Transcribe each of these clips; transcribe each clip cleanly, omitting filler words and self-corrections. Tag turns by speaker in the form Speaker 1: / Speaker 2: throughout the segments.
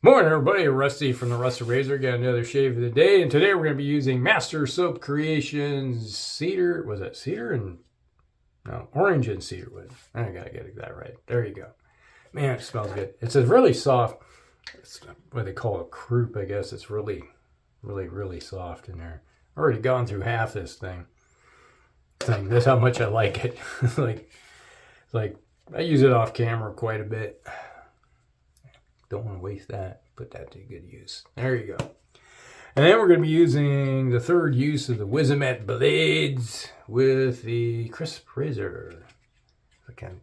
Speaker 1: Morning everybody, Rusty from the Rusty Razor. Got another shave of the day, and today we're going to be using Master Soap Creations Cedar. Was it cedar and no, orange and cedarwood? I gotta get that right. There you go. Man, it smells good. It's a really soft, it's what they call a croup, I guess. It's really soft in there. Already gone through half this thing. That's how much I like it. like I use it off camera quite a bit. Don't want to waste that. Put that to good use. There you go. And then we're going to be using the third use of the Wizamet blades with the Krisp razor. When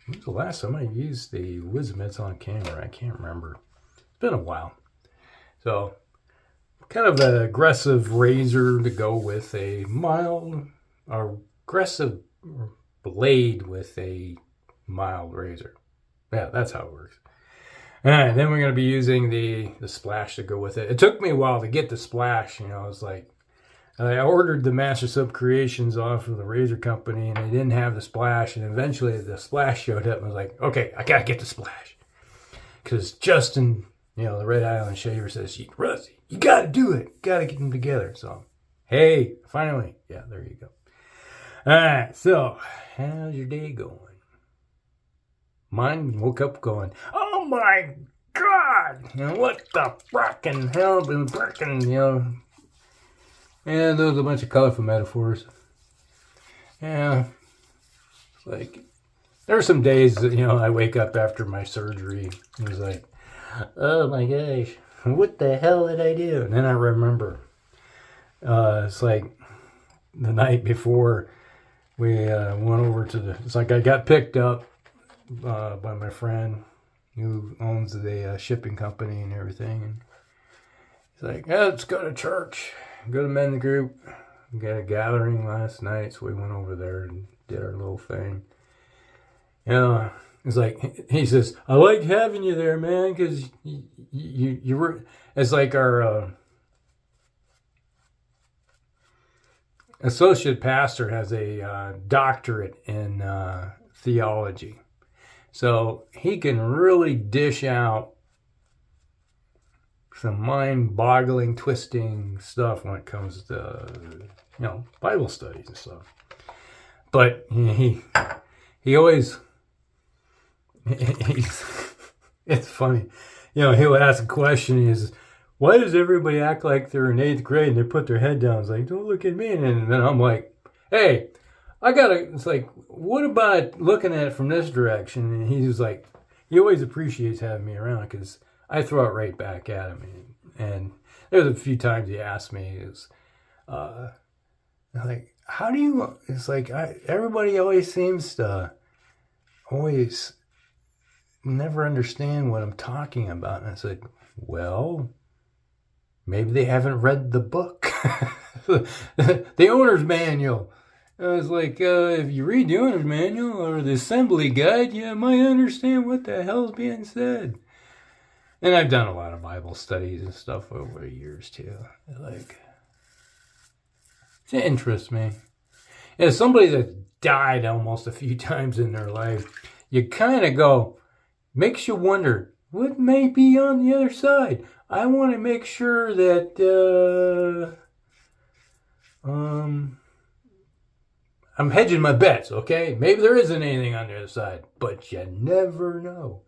Speaker 1: was the last time I used the Wizamets on camera? I can't remember. It's been a while. So, kind of an aggressive razor to go with a mild, aggressive blade with a mild razor. Yeah, that's how it works. All right, then we're going to be using the splash to go with it. It took me a while to get the splash. You know, it's like I ordered the Master Soap Creations off of the razor company, and they didn't have the splash. And eventually the splash showed up, and I was like, okay, I got to get the splash. Because Justin, you know, the Red Island Shaver says, Rusty, you got to do it. Got to get them together. So, hey, finally. Yeah, there you go. All right, so how's your day going? Mine woke up going, oh my God, you know, what the frickin' hell been frickin', you know. And those are a bunch of colorful metaphors. Yeah, it's like, there are some days that, you know, I wake up after my surgery and it's like, oh my gosh, what the hell did I do? And then I remember, it's like the night before we went over to it's like I got picked up by my friend who owns the shipping company and everything, and he's like, yeah, let's go to church, go to men's group. We got a gathering last night, so we went over there and did our little thing. You know, it's like, he says, I like having you there, man, because you were, it's like our associate pastor has a doctorate in theology. So he can really dish out some mind-boggling, twisting stuff when it comes to, you know, Bible studies and stuff. But he always, it's funny. You know, he'll ask a question, he says, why does everybody act like they're in 8th grade and they put their head down? It's like, don't look at me. And then I'm like, hey, it's like, what about looking at it from this direction? And he was like, he always appreciates having me around because I throw it right back at him. And there's a few times he asked me, like, how do you, it's like, everybody always seems to always never understand what I'm talking about. And I said, well, maybe they haven't read the book, the owner's manual. I was like, if you read the owner's manual or the assembly guide, you might understand what the hell's being said. And I've done a lot of Bible studies and stuff over the years too. Like, it interests me. As somebody that died almost a few times in their life, you kind of go, makes you wonder, what may be on the other side? I want to make sure that, I'm hedging my bets, okay? Maybe there isn't anything on the other side, but you never know.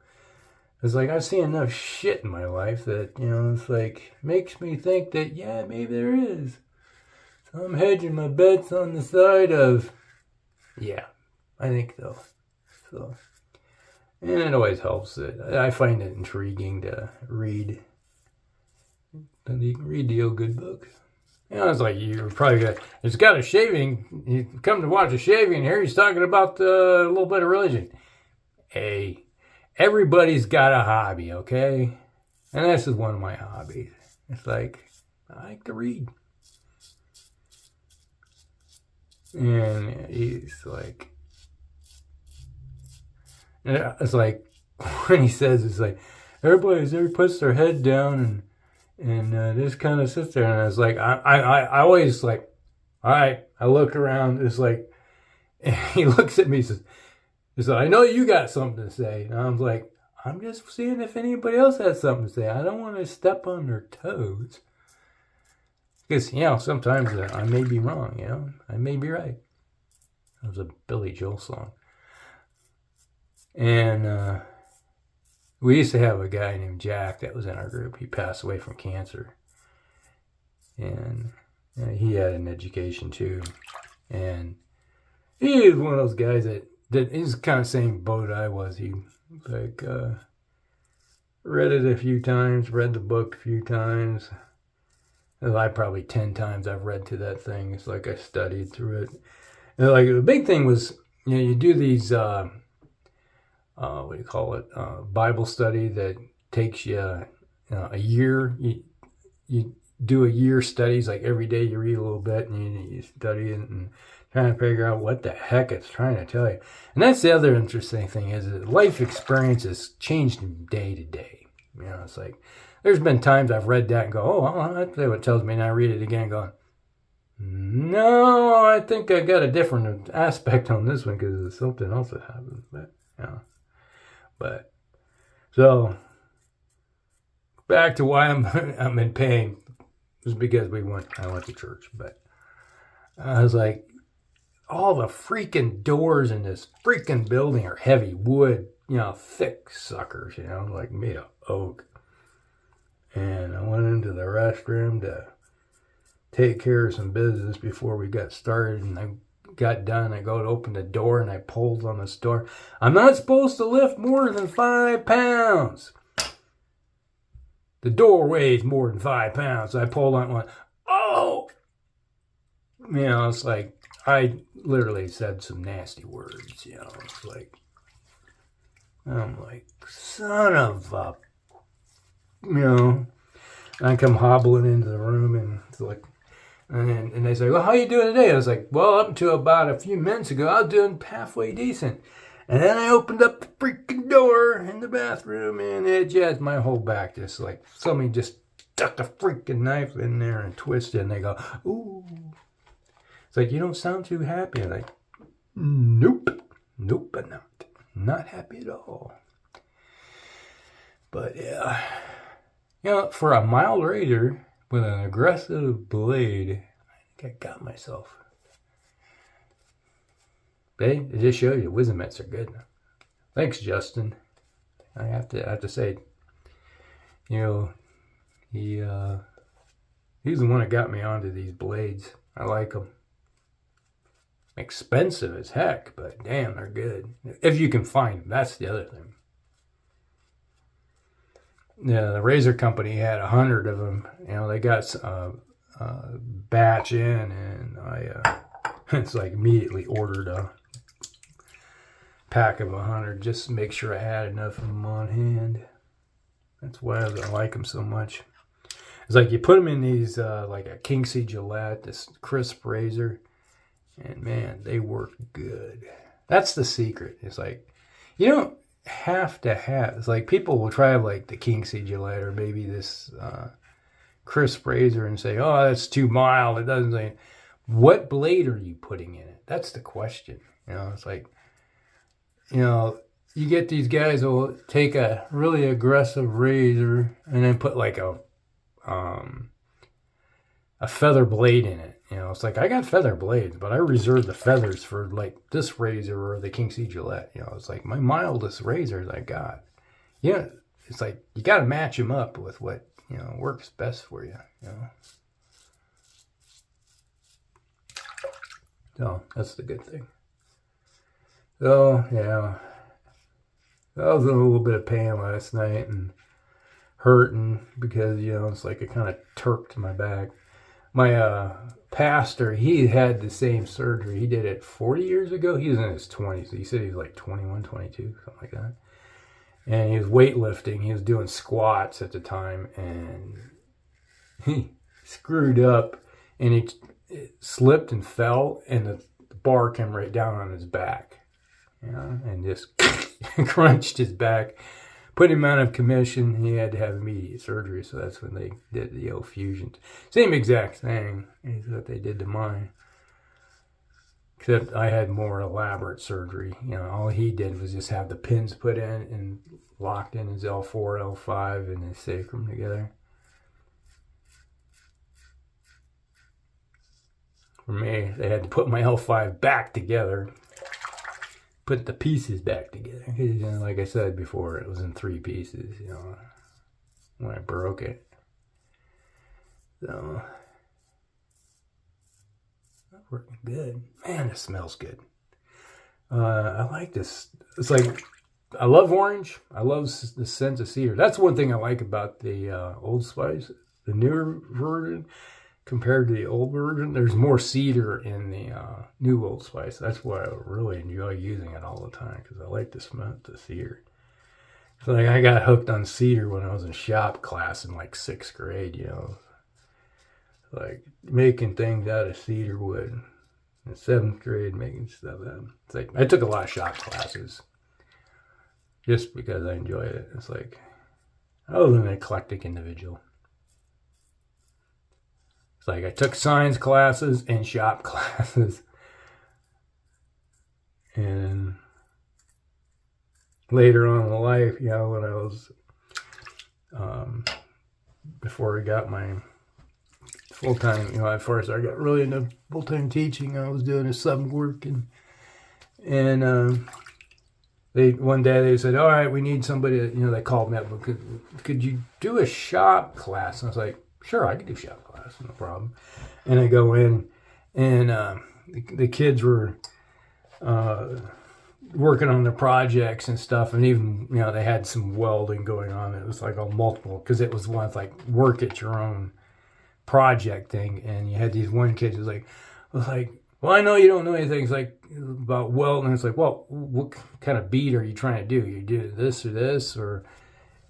Speaker 1: It's like, I've seen enough shit in my life that, you know, it's like, makes me think that, yeah, maybe there is. So I'm hedging my bets on the side of, yeah, I think so. So, and it always helps that I find it intriguing to read the old good book. You know, it's like you're probably it's got a shaving. You come to watch a shaving, and here he's talking about a little bit of religion. Hey, everybody's got a hobby, okay? And this is one of my hobbies. It's like, I like to read. And he's like, it's like, when he says, it's like, everybody puts their head down and this kind of sits there, and I was like, I always like, all right, I look around, it's like, and he looks at me and says, I know you got something to say. And I'm like, I'm just seeing if anybody else has something to say. I don't want to step on their toes. Because, sometimes I may be wrong, I may be right. That was a Billy Joel song. And we used to have a guy named Jack that was in our group. He passed away from cancer. And he had an education too. And he was one of those guys that he's kind of the same boat I was. He read it a few times, read the book a few times. I probably 10 times I've read to that thing. It's like I studied through it. And the big thing was, you do these, what do you call it? Bible study that takes you a year. You do a year studies, like every day you read a little bit and you study it and trying to figure out what the heck it's trying to tell you. And that's the other interesting thing is that life experiences change from day to day. It's like, there's been times I've read that and go, oh, well, that's what it tells me. And I read it again going, no, I think I got a different aspect on this one because there's something else that happened. But, so, back to why I'm in pain. It was because I went to church. But I was like, all the freaking doors in this freaking building are heavy wood, thick suckers, like made of oak. And I went into the restroom to take care of some business before we got started. And I got done. I go to open the door and I pulled on this door. I'm not supposed to lift more than 5 pounds. The door weighs more than 5 pounds. So I pulled on one. Oh! It's like, I literally said some nasty words, It's like, I'm like, son of a, and I come hobbling into the room and it's like, and they say, well, how you doing today? I was like, well, up until about a few minutes ago, I was doing halfway decent. And then I opened up the freaking door in the bathroom and it just, my whole back just like, somebody just stuck a freaking knife in there and twisted and they go, ooh. It's like, you don't sound too happy. I'm like, nope, I'm not. Not happy at all. But yeah. For a mild razor with an aggressive blade, I think I got myself. Hey, it just shows you Wizamets are good. Thanks, Justin. I have to say, he's the one that got me onto these blades. I like them. Expensive as heck, but damn, they're good. If you can find them, that's the other thing. Yeah, the razor company had 100 of them. They got a batch in, and I it's like immediately ordered a pack of 100 just to make sure I had enough of them on hand. That's why I like them so much. It's like you put them in these like a Kingsley Gillette, this Krisp razor, and man, they work good. That's the secret. It's like you don't have to have. It's like people will try like the Kingsley Gillette or maybe this Krisp razor and say, "Oh, that's too mild." It doesn't say. What blade are you putting in it? That's the question. It's like, you get these guys who will take a really aggressive razor and then put like a feather blade in it. It's like I got feather blades, but I reserve the feathers for like this razor or the Kingsley Gillette. It's like my mildest razors I got. It's like you got to match them up with what works best for you. So that's the good thing. So yeah, I was in a little bit of pain last night and hurting because it's like it kind of turked my back. My pastor, he had the same surgery. He did it 40 years ago. He was in his 20s. He said he was like 21, 22, something like that. And he was weightlifting. He was doing squats at the time, and he screwed up, and he slipped and fell, and the bar came right down on his back, and just crunched his back, put him out of commission. He had to have immediate surgery, so that's when they did the old fusion. Same exact thing is what they did to mine. Except I had more elaborate surgery. You know, all he did was just have the pins put in and locked in his L4, L5, and his sacrum together. For me, they had to put my L5 back together, put the pieces back together. You know, like I said before, it was in 3 pieces, you know, when I broke it. So, that's working good. Man, it smells good. I like this. It's like, I love orange. I love the scent of cedar. That's one thing I like about the Old Spice, the newer version. Compared to the old version, there's more cedar in the new Old Spice. That's why I really enjoy using it all the time, because I like to smell the cedar. So like I got hooked on cedar when I was in shop class in like 6th grade, you know. Like making things out of cedar wood. In 7th grade, making stuff out. It's like I took a lot of shop classes just because I enjoyed it. It's like I was an eclectic individual. It's like I took science classes and shop classes. And later on in life, you know, when I was, before I got my full-time, you know, at first I got really into full-time teaching. I was doing a sub work, and one day they said, all right, we need somebody, you know, they called me up, could you do a shop class? And I was like, sure, I can do shop class, no problem. And I go in, and the kids were working on their projects and stuff, and even, you know, they had some welding going on. It was like a multiple, because it was one of like work at your own project thing, and you had these one kid who was like, well, I know you don't know anything. It's like about welding. It's like, well, what kind of bead are you trying to do? You do this or this, or,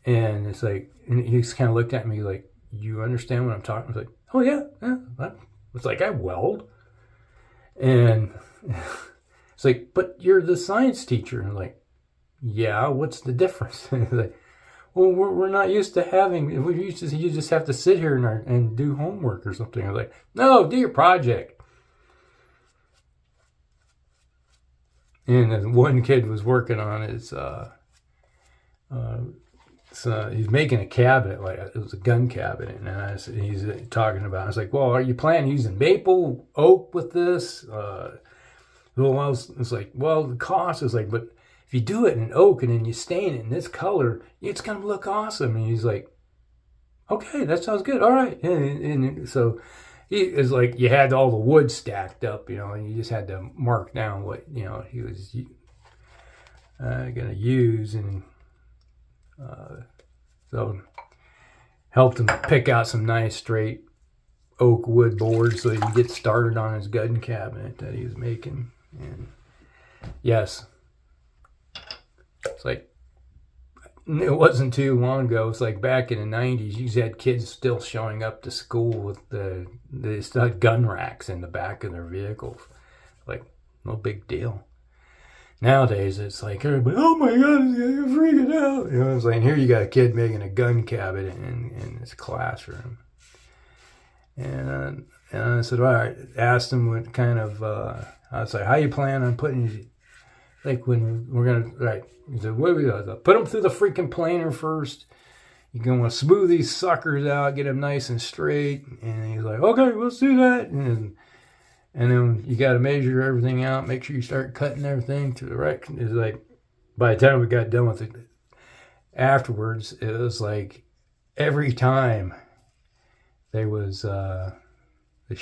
Speaker 1: and it's like, and he just kind of looked at me like, you understand what I'm talking? I was like, oh yeah. It's like, I weld. And it's like, but you're the science teacher. And I'm like, yeah, what's the difference? It's like, well, we're not used to having, you just have to sit here and do homework or something. I was like, no, do your project. And then one kid was working on his, so he's making a cabinet, like it was a gun cabinet, and he's talking about, I was like, well, are you planning using maple, oak with this? It's like, well, the cost is like, but if you do it in oak and then you stain it in this color, it's going to look awesome. And he's like, okay, that sounds good. All right. And so it was like, you had all the wood stacked up, you know, and you just had to mark down what, you know, he was going to use. And so helped him pick out some nice straight oak wood boards so he could get started on his gun cabinet that he was making. And yes, it's like, it wasn't too long ago. It's like back in the 90s, you had kids still showing up to school with they still had gun racks in the back of their vehicles. Like, no big deal. Nowadays, it's like everybody, oh my God, you're freaking out. You know what I'm saying? Here you got a kid making a gun cabinet in his classroom. And I said, all right, asked him what kind of, I was like, how you plan on putting these, like when we're going to, right. He said, what do we do? Put them through the freaking planer first. You're going to want to smooth these suckers out, get them nice and straight. And he's like, okay, let's do that. And then you got to measure everything out, make sure you start cutting everything to the right. It's like, by the time we got done with it, afterwards, it was like every time there was one of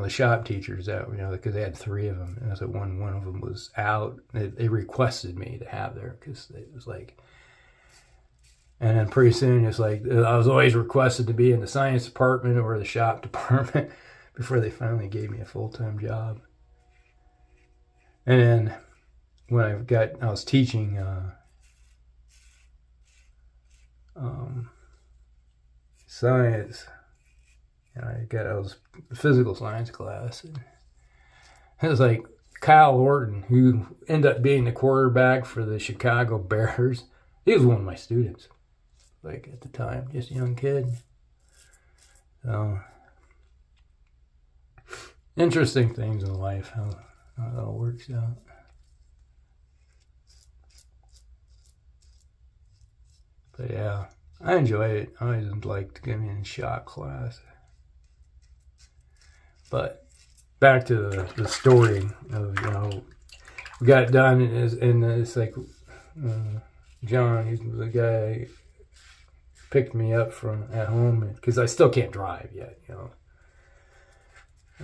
Speaker 1: the shop teachers out, you know, because they had 3 of them. And I said one of them was out. They requested me to have there because it was like, and then pretty soon it's like, I was always requested to be in the science department or the shop department before they finally gave me a full-time job. And then when I was teaching science, and I was physical science class, and it was like Kyle Orton, who ended up being the quarterback for the Chicago Bears. He was one of my students, like at the time, just a young kid. So interesting things in life, how how it all works out. But yeah, I enjoy it. I always liked getting in shot class. But back to the story of, we got it done, and it's like John, he's the guy picked me up from at home because I still can't drive yet,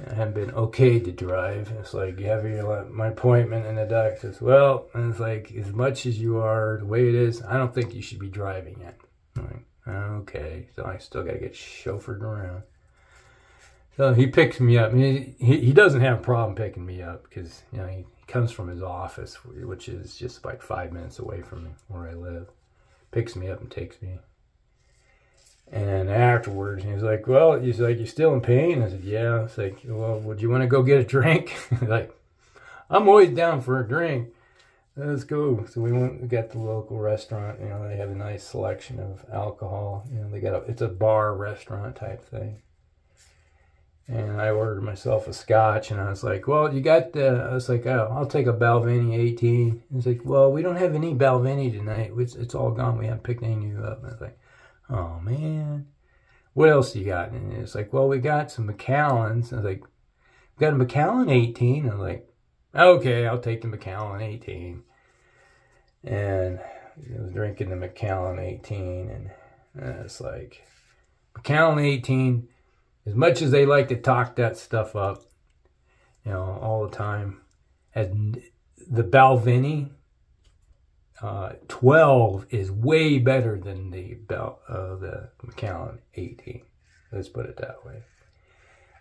Speaker 1: I haven't been okay to drive. It's like, you have my appointment, and the doctor says, well, and it's like, as much as you are the way it is, I don't think you should be driving yet. I'm like, okay, so I still got to get chauffeured around. So he picks me up. I mean, he doesn't have a problem picking me up because, he comes from his office, which is just like 5 minutes away from where I live. Picks me up and takes me. And afterwards, he's like, well, you still in pain? I said, yeah. It's like, well, would you want to go get a drink? Like, I'm always down for a drink. Let's go. So we got the local restaurant. They have a nice selection of alcohol. They got it's a bar restaurant type thing. And I ordered myself a scotch, and I was like, well, I was like, oh, I'll take a Balvenie 18. He's like, well, we don't have any Balvenie tonight. It's all gone. We haven't picked any new up. And I was like, oh, man. What else you got? And it's like, well, we got some Macallans. I was like, we got a Macallan 18. I was like, okay, I'll take the Macallan 18. And I was drinking the Macallan 18. And it's like, Macallan 18, as much as they like to talk that stuff up, all the time, and the Balvenie 12 is way better than the Macallan 18. Let's put it that way.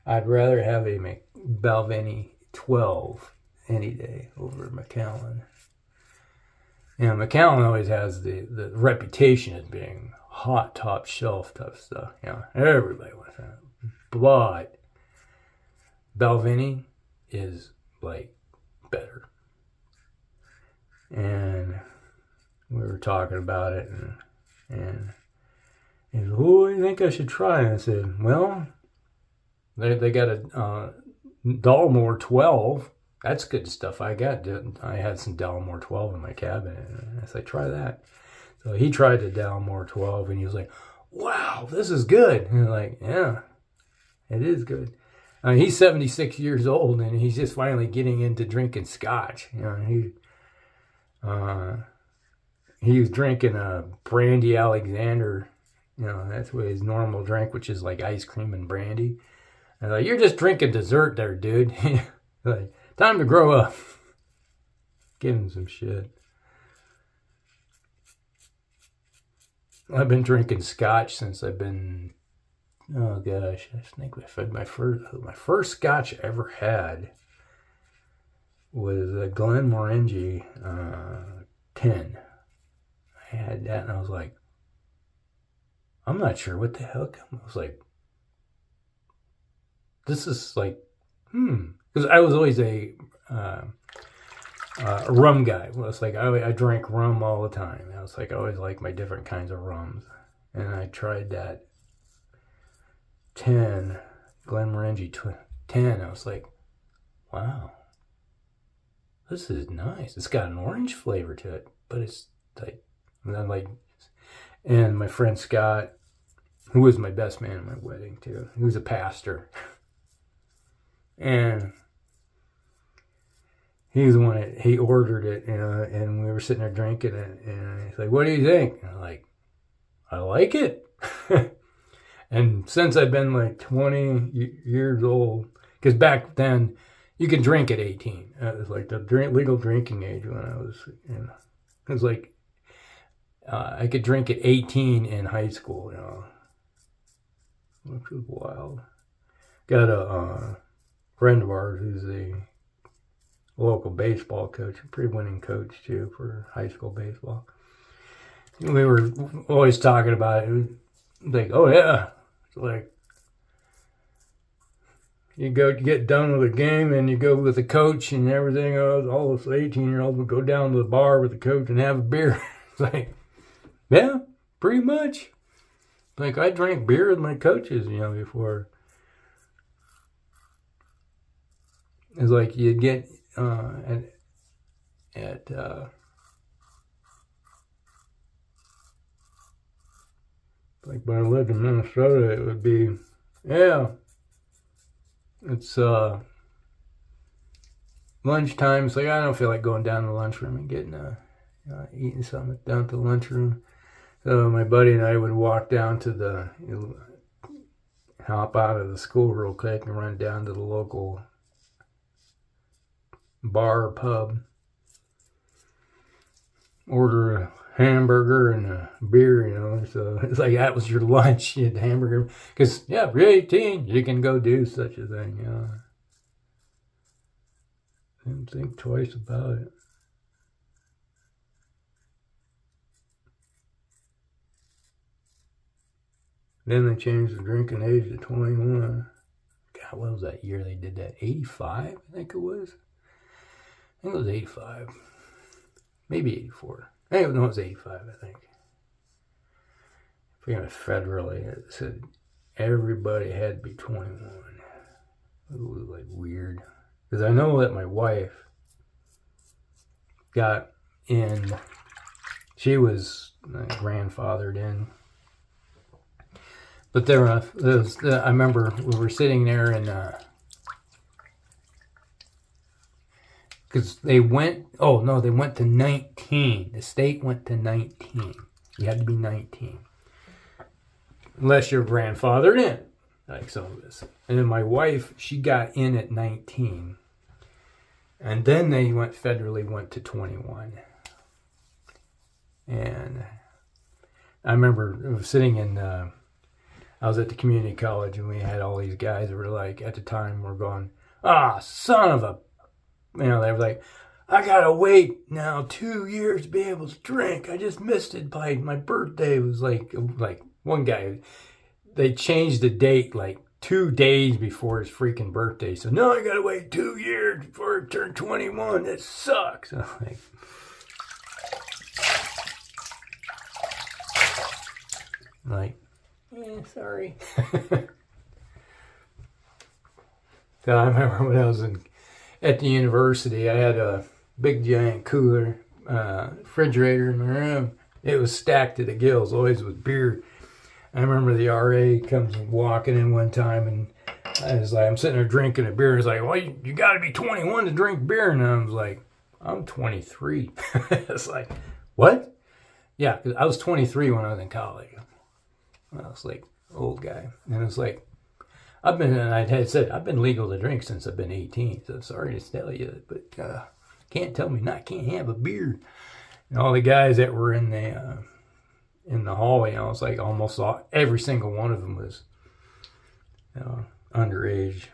Speaker 1: I'd rather have a Balvenie 12 any day over Macallan. Macallan always has the reputation as being hot, top shelf type stuff. Everybody wants that. But Balvenie is like better. And we were talking about it, and he said, "Oh, I think I should try." And I said, "Well, they got a Dalmore 12. That's good stuff. I had some Dalmore 12 in my cabinet." And I said, "Try that." So he tried the Dalmore 12, and he was like, "Wow, this is good." And I'm like, "Yeah, it is good." He's 76 years old, and he's just finally getting into drinking scotch. He was drinking a Brandy Alexander. That's what his normal drink, which is like ice cream and brandy. And like, you're just drinking dessert there, dude. Like, time to grow up. Give him some shit. I've been drinking scotch since I've been, oh gosh, I think my first scotch I ever had was a Glenmorangie 10. I had that, and I was like, I'm not sure what the hell. I was like, this is like, because I was always a rum guy. Well, it's like I drank rum all the time. I was like, I always liked my different kinds of rums, and I tried that 10 Glenmorangie 10. I was like, wow, this is nice. It's got an orange flavor to it, but it's like, and then and my friend Scott, who was my best man at my wedding too, he was a pastor, and he was the one he ordered it, and we were sitting there drinking it, and he's like, "What do you think?" And I'm like, "I like it." And since I've been like 20 years old, because back then you could drink at 18. It was like the legal drinking age when I was in. It was like I could drink at 18 in high school, which was wild. Got a friend of ours who's a local baseball coach, a pretty winning coach too for high school baseball. We were always talking about it. It was like, oh yeah, it's like you get done with a game and you go with the coach and everything. All us 18-year-olds would go down to the bar with the coach and have a beer. It's like, yeah, pretty much. Like, I drank beer with my coaches, before. It's like you'd get like when I lived in Minnesota, it would be, yeah, it's lunchtime. It's like I don't feel like going down to the lunchroom and getting eating something down to the lunchroom. So my buddy and I would walk down to the, hop out of the school real quick and run down to the local bar or pub, order a hamburger and a beer, so it's like that was your lunch. You had the hamburger, because yeah, if you're 18, you can go do such a thing. Didn't think twice about it. Then they changed the drinking age to 21. God, what was that year they did that? 85, I think it was. I think it was 85. Maybe 84. No, it was 85, I think. If we federally, it said everybody had to be 21. It was like weird. Because I know that my wife got in, she was grandfathered in. But I remember we were sitting there and, because they went to 19. The state went to 19. You had to be 19. Unless you're grandfathered in, like some of us. And then my wife, she got in at 19. And then they went to 21. And I remember sitting in, I was at the community college and we had all these guys that were like, at the time, we're going, son of a, they were like, I gotta wait now 2 years to be able to drink. I just missed it by my birthday. It was like one guy, they changed the date like 2 days before his freaking birthday. So no, I gotta wait 2 years before I turn 21. That sucks. I'm like, sorry. So I remember when I was at the university, I had a big giant cooler, refrigerator in my room. It was stacked to the gills, always with beer. I remember the RA comes walking in one time, and I was like, I'm sitting there drinking a beer. He's like, well, you got to be 21 to drink beer. And I was like, I'm 23. It's like, what? Yeah, 'cause I was 23 when I was in college. I was like, old guy. And it was like, I've been legal to drink since I've been 18. So sorry to tell you, but can't tell me can't have a beer. And all the guys that were in the hallway, it's like almost every single one of them was underage.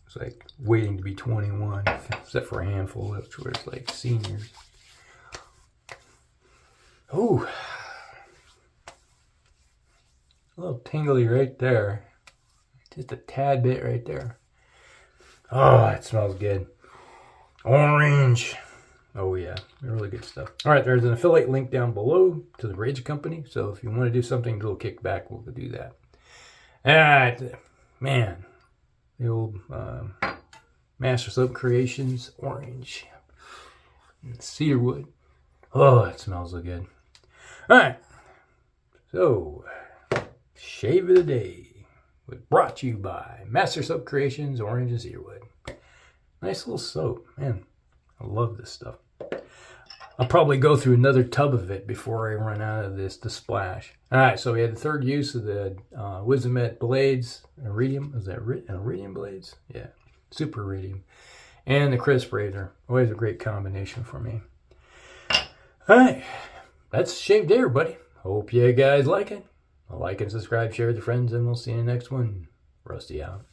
Speaker 1: It's like waiting to be 21, except for a handful, which was like seniors. Ooh. A little tingly right there. Just a tad bit right there. Oh, it smells good. Orange. Oh yeah, really good stuff. All right, there's an affiliate link down below to the Rage Company. So if you want to do something, a little kickback, we'll do that. All right, man. The old Master Soap Creations Orange. And Cedarwood. Oh, it smells so good. All right. So, Shave of the Day was brought to you by Master Soap Creations Orange and Cedarwood. Nice little soap. Man, I love this stuff. I'll probably go through another tub of it before I run out of this to splash. All right, so we had the third use of the Wizamet blades. Iridium, is that Iridium blades? Yeah, super Iridium. And the Krisp razor. Always a great combination for me. All right, that's Shave Day, everybody. Hope you guys like it. Like and subscribe, share with your friends, and we'll see you in the next one. Rusty out.